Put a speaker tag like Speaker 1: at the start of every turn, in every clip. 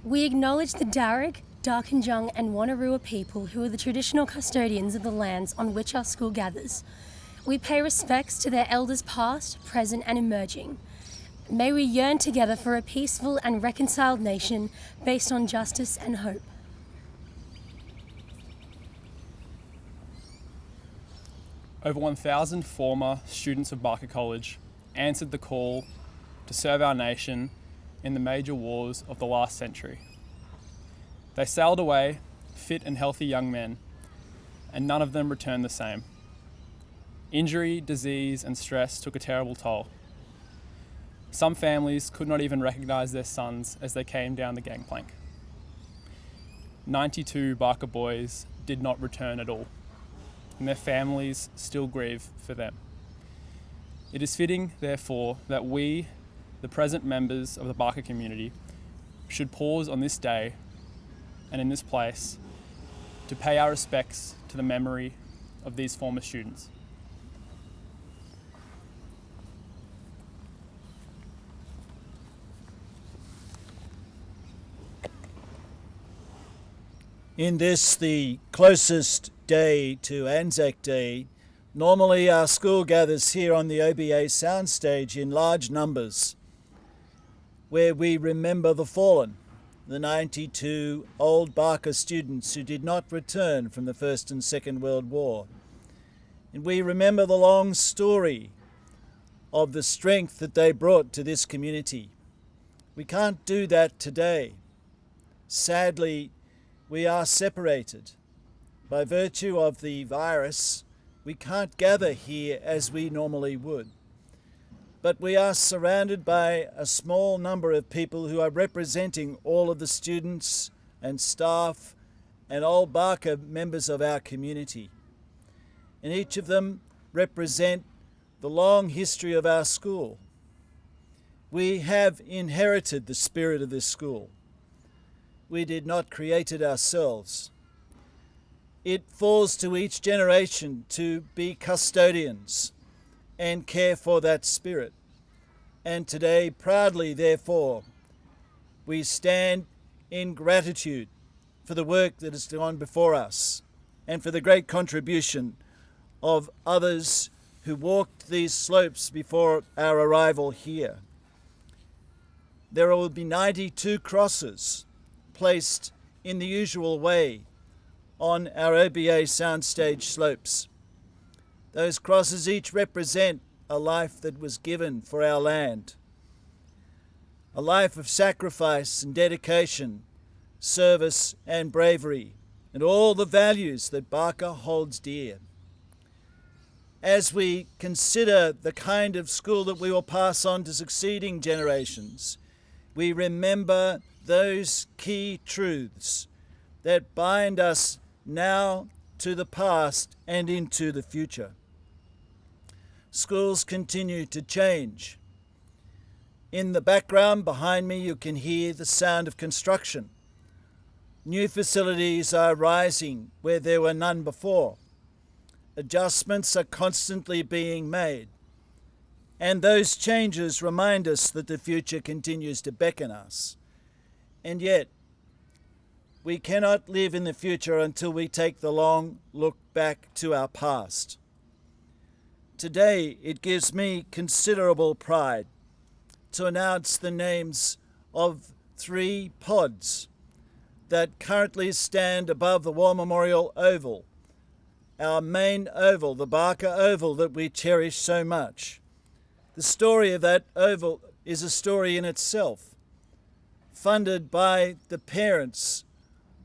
Speaker 1: We acknowledge the Darug, Darkinjung and Wanneroo people who are the traditional custodians of the lands on which our school gathers. We pay respects to their elders past, present and emerging. May we yearn together for a peaceful and reconciled nation based on justice and hope.
Speaker 2: Over 1,000 former students of Barker College answered the call to serve our nation in the major wars of the last century. They sailed away, fit and healthy young men, and none of them returned the same. Injury, disease and stress took a terrible toll. Some families could not even recognise their sons as they came down the gangplank. 92 Barker boys did not return at all, and their families still grieve for them. It is fitting, therefore, that we, the present members of the Barker community, should pause on this day and in this place to pay our respects to the memory of these former students.
Speaker 3: In this, the closest day to Anzac Day, normally our school gathers here on the OBA soundstage in large numbers, where we remember the fallen, the 92 old Barker students who did not return from the First and Second World War. And we remember the long story of the strength that they brought to this community. We can't do that today. Sadly, we are separated. By virtue of the virus, we can't gather here as we normally would. But we are surrounded by a small number of people who are representing all of the students and staff and old Barker members of our community. And each of them represent the long history of our school. We have inherited the spirit of this school. We did not create it ourselves. It falls to each generation to be custodians and care for that spirit. And today, proudly, therefore, we stand in gratitude for the work that has gone before us and for the great contribution of others who walked these slopes before our arrival here. There will be 92 crosses placed in the usual way on our OBA soundstage slopes. Those crosses each represent a life that was given for our land, a life of sacrifice and dedication, service and bravery, and all the values that Barker holds dear. As we consider the kind of school that we will pass on to succeeding generations, we remember those key truths that bind us now to the past and into the future. Schools continue to change. In the background behind me, you can hear the sound of construction. New facilities are rising where there were none before. Adjustments are constantly being made. And those changes remind us that the future continues to beckon us. And yet, we cannot live in the future until we take the long look back to our past. Today, it gives me considerable pride to announce the names of 3 pods that currently stand above the War Memorial Oval, our main oval, the Barker Oval that we cherish so much. The story of that oval is a story in itself, funded by the parents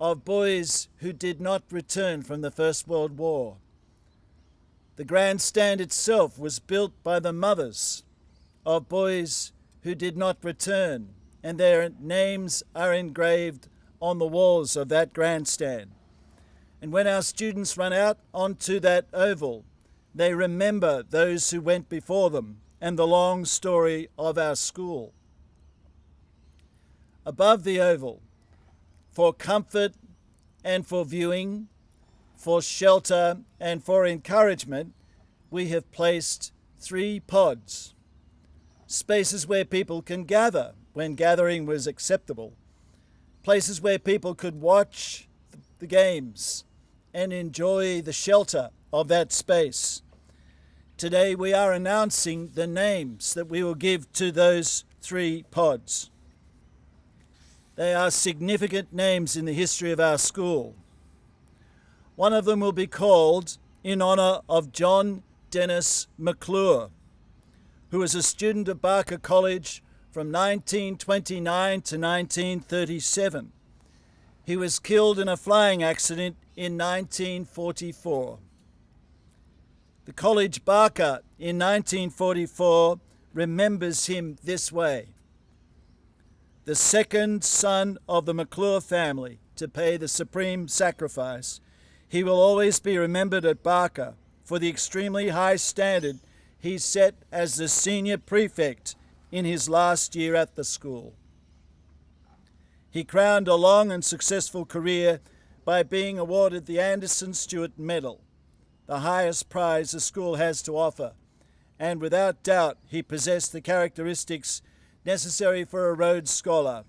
Speaker 3: of boys who did not return from the First World War. The grandstand itself was built by the mothers of boys who did not return, and their names are engraved on the walls of that grandstand. And when our students run out onto that oval, they remember those who went before them and the long story of our school. Above the oval, for comfort and for viewing, for shelter and for encouragement, we have placed 3 pods, spaces where people can gather when gathering was acceptable, places where people could watch the games and enjoy the shelter of that space. Today we are announcing the names that we will give to those 3 pods. They are significant names in the history of our school. One of them will be called in honour of John Dennis McClure, who was a student at Barker College from 1929 to 1937. He was killed in a flying accident in 1944. The College Barker in 1944 remembers him this way: the second son of the McClure family to pay the supreme sacrifice, he will always be remembered at Barker for the extremely high standard he set as the senior prefect in his last year at the school. He crowned a long and successful career by being awarded the Anderson Stewart Medal, the highest prize the school has to offer, and without doubt he possessed the characteristics necessary for a Rhodes Scholar.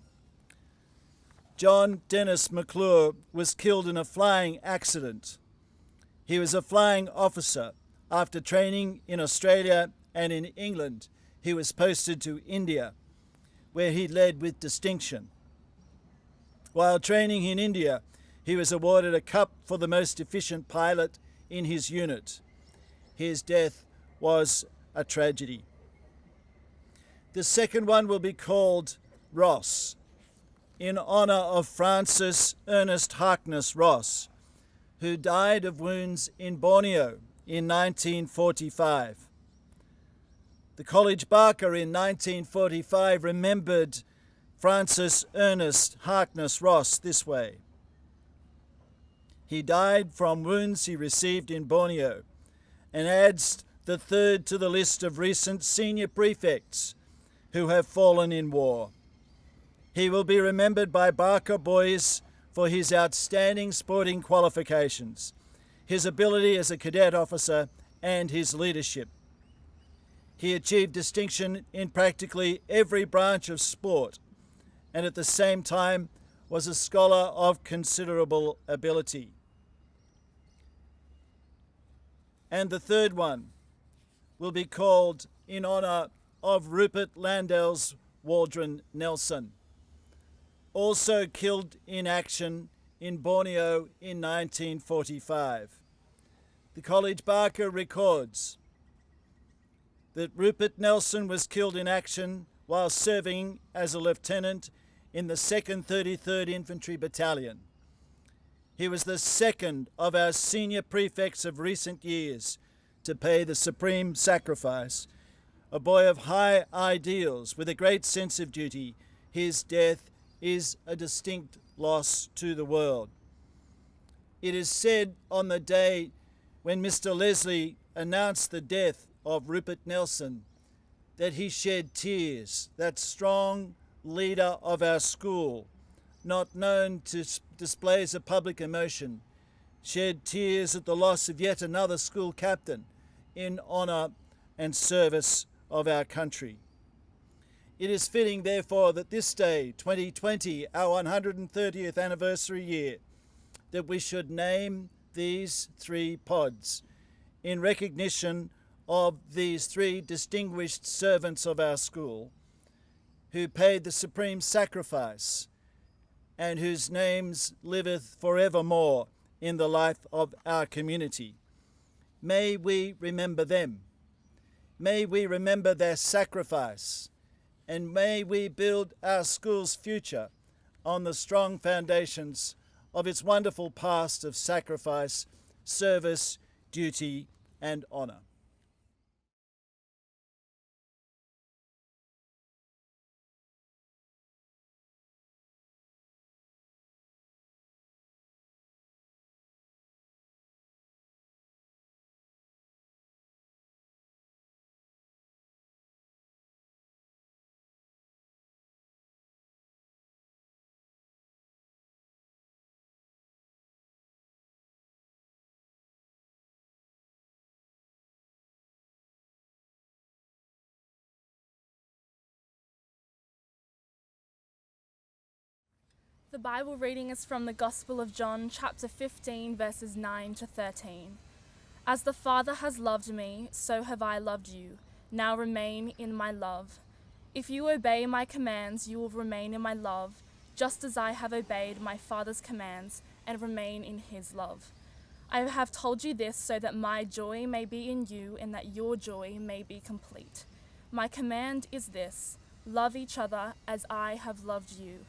Speaker 3: John Dennis McClure was killed in a flying accident. He was a flying officer. After training in Australia and in England, he was posted to India, where he led with distinction. While training in India, he was awarded a cup for the most efficient pilot in his unit. His death was a tragedy. The second one will be called Ross, in honour of Francis Ernest Harkness Ross, who died of wounds in Borneo in 1945. The College Barker in 1945 remembered Francis Ernest Harkness Ross this way: he died from wounds he received in Borneo, and adds the third to the list of recent senior prefects who have fallen in war. He will be remembered by Barker boys for his outstanding sporting qualifications, his ability as a cadet officer, and his leadership. He achieved distinction in practically every branch of sport, and at the same time was a scholar of considerable ability. And the third one will be called in honour of Rupert Landell's Waldron Nelson, also killed in action in Borneo in 1945. The College Barker records that Rupert Nelson was killed in action while serving as a lieutenant in the 2nd 33rd Infantry Battalion. He was the second of our senior prefects of recent years to pay the supreme sacrifice. A boy of high ideals with a great sense of duty, his death is a distinct loss to the world. It is said on the day when Mr. Leslie announced the death of Rupert Nelson that he shed tears. That strong leader of our school, not known to displays of public emotion, shed tears at the loss of yet another school captain in honour and service of our country. It is fitting, therefore, that this day, 2020, our 130th anniversary year, that we should name these 3 pods in recognition of these 3 distinguished servants of our school who paid the supreme sacrifice and whose names liveth forevermore in the life of our community. May we remember them. May we remember their sacrifice, and may we build our school's future on the strong foundations of its wonderful past of sacrifice, service, duty, and honour.
Speaker 4: The Bible reading is from the Gospel of John, chapter 15, verses 9 to 13. As the Father has loved me, so have I loved you. Now remain in my love. If you obey my commands, you will remain in my love, just as I have obeyed my Father's commands and remain in his love. I have told you this so that my joy may be in you and that your joy may be complete. My command is this: love each other as I have loved you.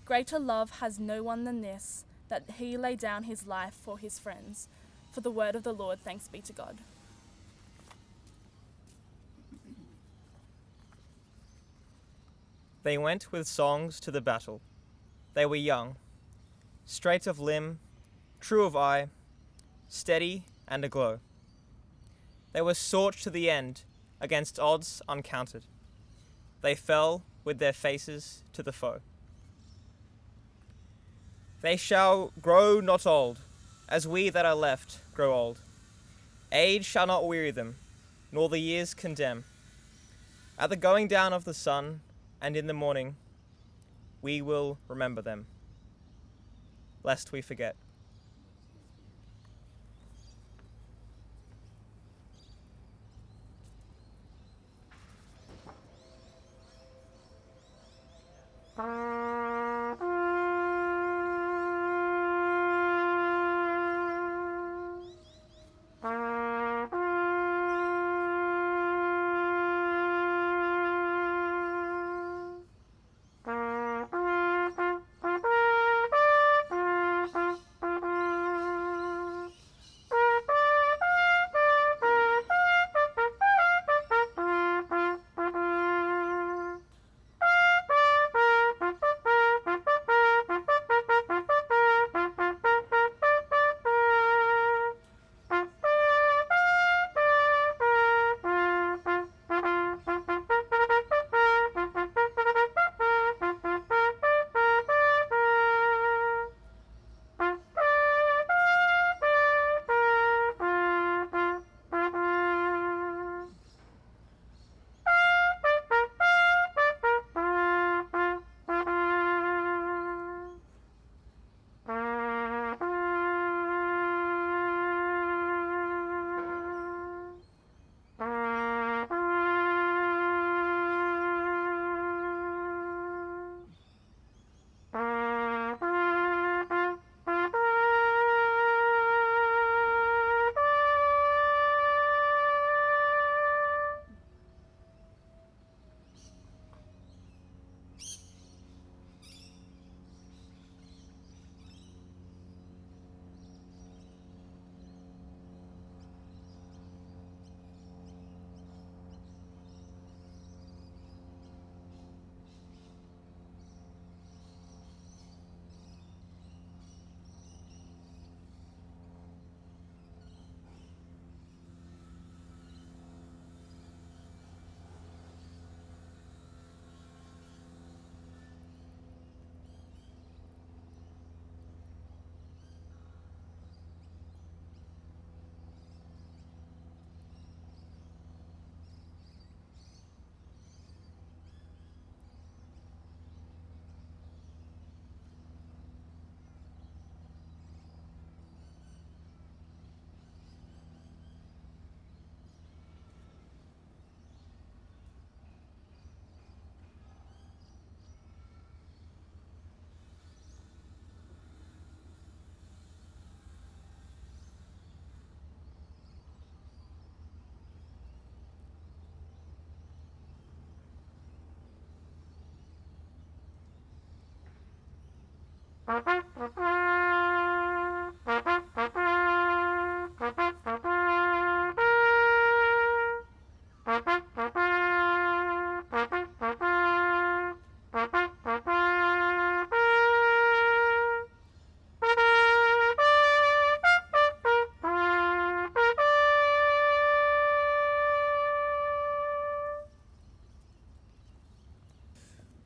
Speaker 4: Greater love has no one than this, that he lay down his life for his friends. For the word of the Lord, thanks be to God.
Speaker 5: They went with songs to the battle. They were young, straight of limb, true of eye, steady and aglow. They were staunch to the end, against odds uncounted. They fell with their faces to the foe. They shall grow not old, as we that are left grow old. Age shall not weary them, nor the years condemn. At the going down of the sun, and in the morning, we will remember them, lest we forget.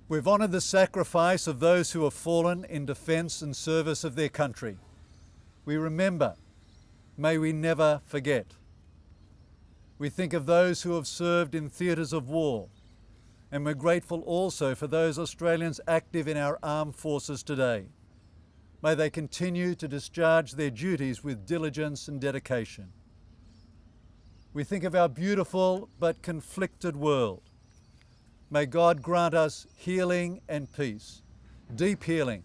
Speaker 3: We've honoured the sacrifice of those who have fallen in defence and service of their country. We remember, may we never forget. We think of those who have served in theatres of war,
Speaker 6: And we're grateful also for those Australians active in our armed forces today. May they continue to discharge their duties with diligence and dedication. We think of our beautiful but conflicted world. May God grant us healing and peace, deep healing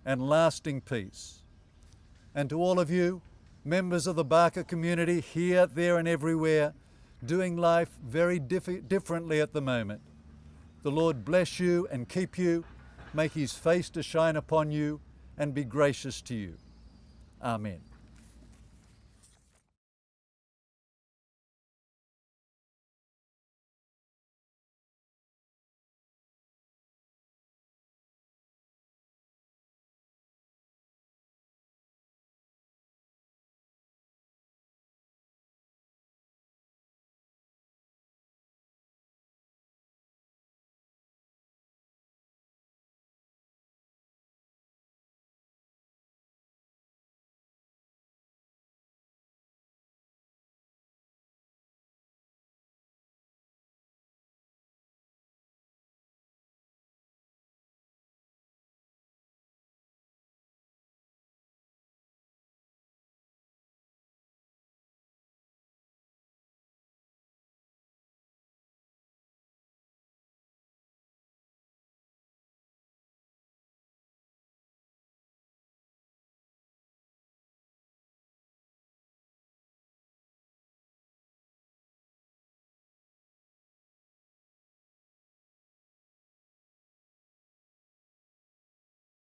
Speaker 6: and lasting peace. And to all of you, members of the Barker community here, there and everywhere, doing life very differently at the moment, the Lord bless you and keep you, make His face to shine upon you and be gracious to you. Amen.